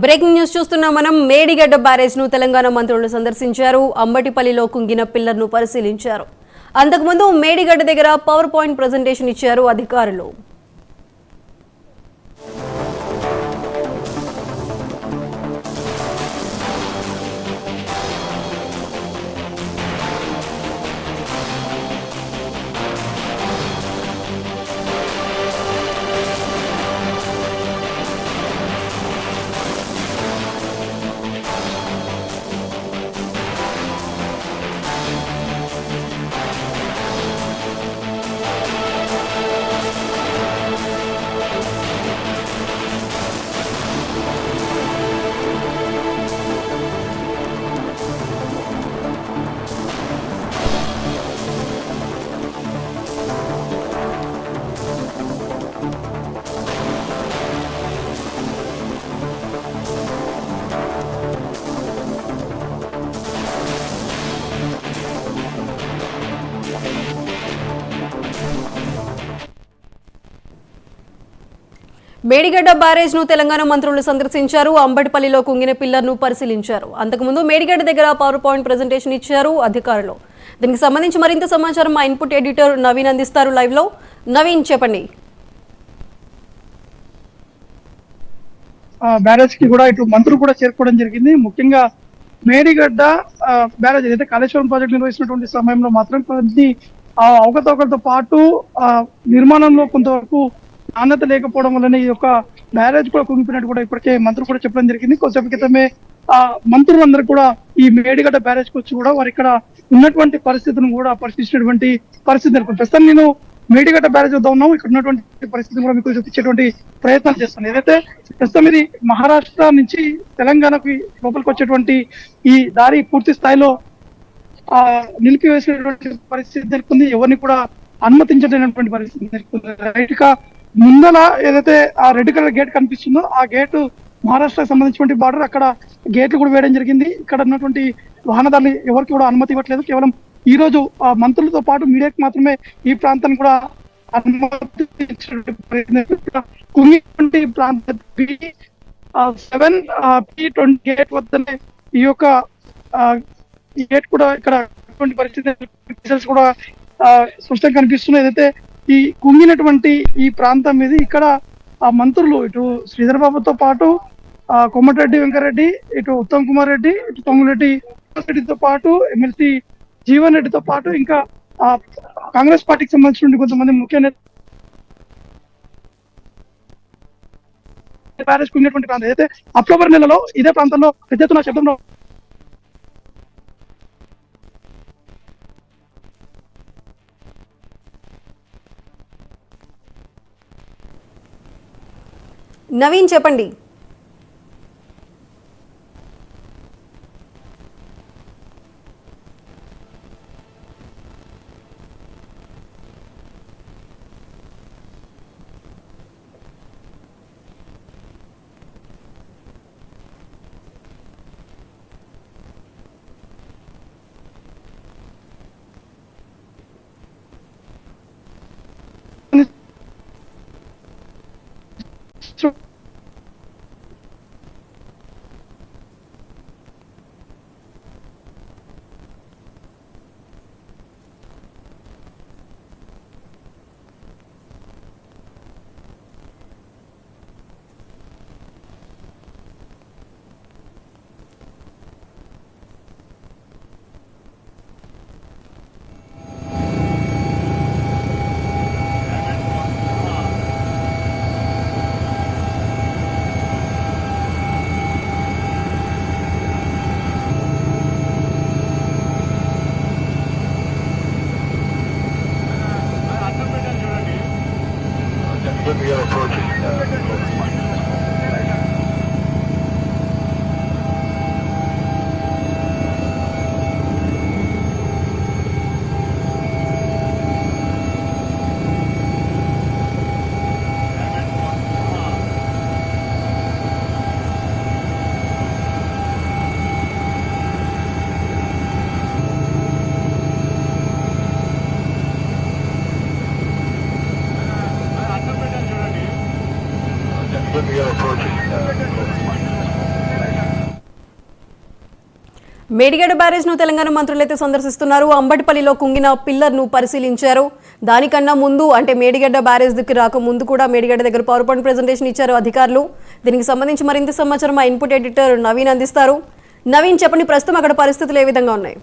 Breaking news చూస్తున్నాం మనం. Medigadda barrage ను తెలంగాణ మంత్రులు సందర్శించారు. అంబటిపల్లిలో కుంగిన పిల్లర్ను పరిశీలించారు. అంతకుముందు మేడిగడ్డ దగ్గర పవర్ పాయింట్ ప్రజెంటేషన్ ఇచ్చారు అధికారులు. మేడిగడ్డ బ్యారేజ్ ను తెలంగాణ మంత్రులు సందర్శించారు. అంబటిపల్లిలో కుంగిన పిల్లర్ ను పరిశీలించారు. అంతకుముందు మేడిగడ్డ దగ్గర పవర్ పాయింట్ ప్రెజెంటేషన్ ఇచ్చారు అధికారులు. దీనికి సంబంధించి మరింత సమాచారం మా ఇన్పుట్ ఎడిటర్ నవీన్ అందిస్తారు లైవ్ లో. నవీన్, చెప్పండి. బ్యారేజ్ కి కూడా ఇటు మంత్రులు కూడా చేరుకోవడం జరిగింది. ముఖ్యంగా మేడిగడ్డ బ్యారేజ్ ఏదైతే కాళేశ్వరం ప్రాజెక్ట్ నిర్వహిస్తున్నటువంటి సమయంలో మాత్రం కొన్ని అవకతవకలతో పాటు నిర్మాణంలో కొంతవరకు నాణ్యత లేకపోవడం వల్లనే ఈ యొక్క బ్యారేజ్ కూడా కుంగిపోయినట్టు కూడా ఇప్పటికే మంత్రులు కూడా చెప్పడం జరిగింది. కొంతసేపు క్రితమే మంత్రులందరూ కూడా ఈ మేడిగడ్డ బ్యారేజ్ కు వచ్చి కూడా వారు ఇక్కడ ఉన్నటువంటి పరిస్థితులను కూడా పరిశీలించినటువంటి పరిస్థితి నెలకొంది. ప్రస్తుతం నేను మేడిగడ్డ బ్యారేజ్ వద్ద ఉన్నాము. ఇక్కడ ఉన్నటువంటి పరిస్థితిని కూడా మీకు చూపించేటువంటి ప్రయత్నాలు చేస్తాను. ఏదైతే ప్రస్తుతం ఇది మహారాష్ట్ర నుంచి తెలంగాణకి లోపలికి వచ్చేటువంటి ఈ దారి పూర్తి స్థాయిలో నిలిపివేసినటువంటి పరిస్థితి నెలకొంది. ఎవరిని కూడా అనుమతించలేనటువంటి పరిస్థితి నెలకొంది. రైట్ గా ముందల ఏదైతే ఆ రెడ్ కలర్ గేట్ కనిపిస్తుందో ఆ గేటు మహారాష్ట్రకు సంబంధించినటువంటి బార్డర్, అక్కడ గేట్లు కూడా వేయడం జరిగింది. ఇక్కడ ఉన్నటువంటి వాహనదారులు ఎవరికి కూడా అనుమతి ఇవ్వట్లేదు. కేవలం ఈ రోజు మంత్రులతో పాటు మీడియాకి మాత్రమే ఈ ప్రాంతాన్ని కూడా అనుమతి ప్రాంతం 7P20 గేట్ వద్దనే ఈ యొక్క గేట్ కూడా ఇక్కడ పరిస్థితి కూడా స్పష్టంగా కనిపిస్తున్నాయి. ఏదైతే ఈ కుంగినటువంటి ఈ ప్రాంతం మీద ఇక్కడ మంత్రులు ఇటు శ్రీధర్ బాబుతో పాటు కోమటిరెడ్డి వెంకరెడ్డి, ఇటు ఉత్తమ్ కుమార్ రెడ్డి, ఇటు తొంగులెడ్డి రెడ్డితో పాటు ఎమ్మెల్సీ జీవన్ రెడ్డితో పాటు ఇంకా కాంగ్రెస్ పార్టీకి సంబంధించిన కొంతమంది ముఖ్య బ్యారేజ్ కుంగినటువంటి ప్రాంతం అయితే అక్టోబర్ నెలలో ఇదే ప్రాంతంలో పెద్ద ఎత్తున శబ్దంలో నవీన్, చెప్పండి. మేడిగడ్డ బ్యారేజ్ ను తెలంగాణ మంత్రులు అయితే సందర్శిస్తున్నారు. అంబటిపల్లిలో కుంగిన పిల్లర్ ను పరిశీలించారు. దానికన్నా ముందు అంటే మేడిగడ్డ బ్యారేజ్ దిక్కు రాక ముందు కూడా మేడిగడ్డ దగ్గర పవర్ పాయింట్ ప్రెజెంటేషన్ ఇచ్చారు అధికారులు. దీనికి సంబంధించి మరింత సమాచారం మా ఇన్పుట్ ఎడిటర్ నవీన్ అందిస్తారు. నవీన్, చెప్పండి, ప్రస్తుతం అక్కడ పరిస్థితులు ఏ విధంగా ఉన్నాయి?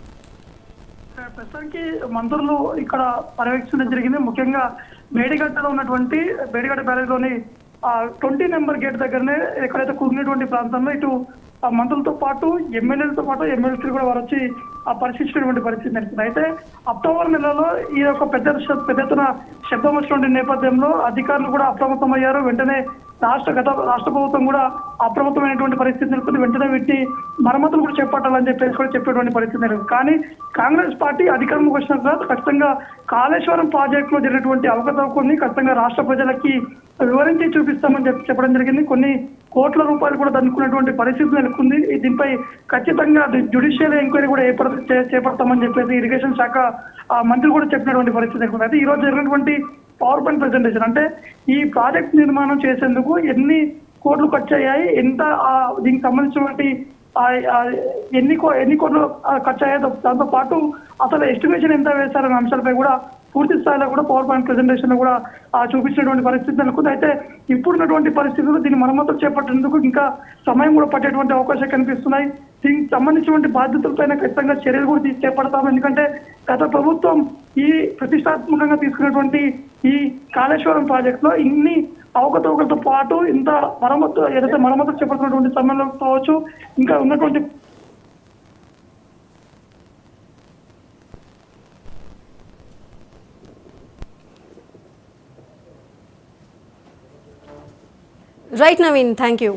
ప్రస్తుతానికి మంత్రులు ఇక్కడ పర్యవేక్షించడం జరిగింది. ముఖ్యంగా మేడిగడ్డలో ఉన్నటువంటి మేడిగడ్డ బ్యారేజ్ లోని 20 నెంబర్ గేట్ దగ్గరనే ఎక్కడైతే కుంగినటువంటి ప్రాంతంలో ఇటు మంత్రులతో పాటు ఎమ్మెల్యేలతో పాటు ఎమ్మెల్సీలు కూడా వారు వచ్చి పరిశీలించినటువంటి పరిస్థితి నెలకొంది. అయితే అక్టోబర్ నెలలో ఈ యొక్క పెద్ద ఎత్తున శబ్దం వచ్చినటువంటి నేపథ్యంలో అధికారులు కూడా అప్రమత్తమయ్యారు. వెంటనే రాష్ట్ర ప్రభుత్వం కూడా అప్రమత్తమైనటువంటి పరిస్థితి నెలకొంది. వెంటనే వీటిని మరమ్మతులు కూడా చేపట్టాలని చెప్పేసి కూడా చెప్పేటువంటి పరిస్థితి నెలకొంది. కానీ కాంగ్రెస్ పార్టీ అధికారంలోకి వచ్చిన తర్వాత ఖచ్చితంగా కాళేశ్వరం ప్రాజెక్టులో జరిగినటువంటి అవకతవకల్ని ఖచ్చితంగా రాష్ట్ర ప్రజలకి వివరించి చూపిస్తామని చెప్పడం జరిగింది. కొన్ని కోట్ల రూపాయలు కూడా దన్నుకున్నటువంటి పరిస్థితి నెలకొంది. దీనిపై ఖచ్చితంగా జ్యుడిషియల్ ఎంక్వైరీ కూడా చేపడతామని చెప్పేసి ఇరిగేషన్ శాఖ మంత్రి కూడా చెప్పినటువంటి పరిస్థితి నెలకొంది. అయితే ఈ రోజు జరిగినటువంటి పవర్ పాయింట్ ప్రెజెంటేషన్ అంటే ఈ ప్రాజెక్ట్ నిర్మాణం చేసేందుకు ఎన్ని కోట్లు ఖర్చు అయ్యాయి, ఎంత దీనికి సంబంధించినటువంటి ఎన్ని కోట్లు ఖర్చు అయ్యాయో దాంతో పాటు అసలు ఎస్టిమేషన్ ఎంత వేశారనే అంశాలపై కూడా పూర్తి స్థాయిలో కూడా పవర్ పాయింట్ ప్రెజెంటేషన్ లో కూడా చూపించినటువంటి పరిస్థితి నెలకొంది. అయితే ఇప్పుడున్నటువంటి పరిస్థితుల్లో దీన్ని మరమ్మతులు చేపట్టేందుకు ఇంకా సమయం కూడా పట్టేటువంటి అవకాశాలు కనిపిస్తున్నాయి. దీనికి సంబంధించినటువంటి బాధ్యతలపైన ఖచ్చితంగా చర్యలు కూడా చేపడతాము. ఎందుకంటే గత ప్రభుత్వం ఈ ప్రతిష్టాత్మకంగా తీసుకున్నటువంటి ఈ కాళేశ్వరం ప్రాజెక్ట్ లో ఇన్ని అవకతవకలతో పాటు ఇంత ఏదైతే మరమ్మతులు చేపడుతున్నటువంటి సమయంలో కావచ్చు, ఇంకా ఉన్నటువంటి రైట్ నవీన్, థ్యాంక్ యూ.